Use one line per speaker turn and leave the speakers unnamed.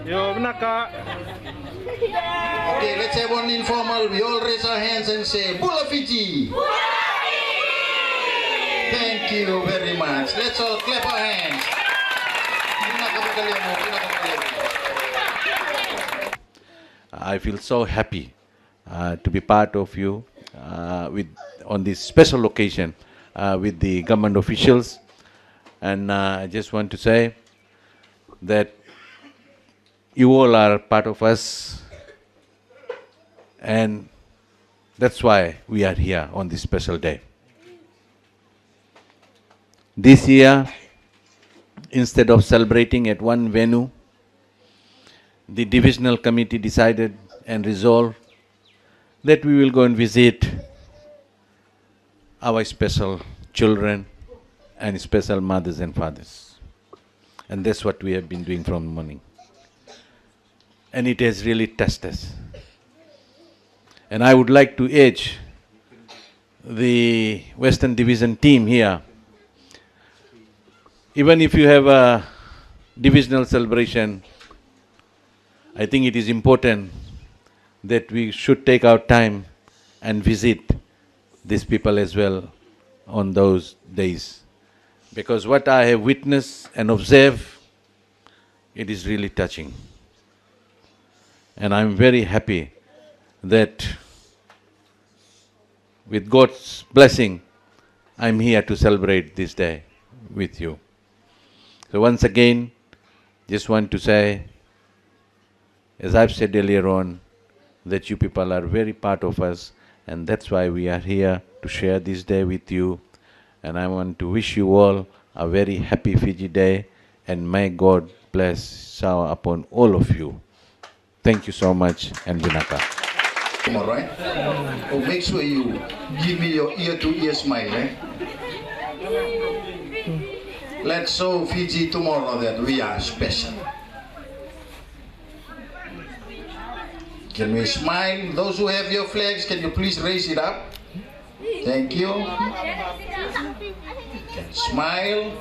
Yo, Naka.
Okay, let's have one informal. We all raise our hands and say, Bula Fiji! Thank you very much. Let's all clap our hands.
I feel so happy to be part of you on this special occasion with the government officials. And I just want to say that you all are part of us, and that's why we are here on this special day. This year, instead of celebrating at one venue, the divisional committee decided and resolved that we will go and visit our special children and special mothers and fathers. And that's what we have been doing from the morning. And it has really touched us. And I would like to urge the Western Division team here, even if you have a divisional celebration, I think it is important that we should take our time and visit these people as well on those days. Because what I have witnessed and observed, it is really touching. And I'm very happy that with God's blessing, I'm here to celebrate this day with you. So once again, just want to say, as I've said earlier on, that you people are very part of us, and that's why we are here to share this day with you. And I want to wish you all a very happy Fiji Day, and may God bless shower upon all of you. Thank you so much, and Vinaka.
All right? Oh, make sure you give me your ear-to-ear smile, eh? Let's show Fiji tomorrow that we are special. Can we smile? Those who have your flags, can you please raise it up? Thank you. Can smile.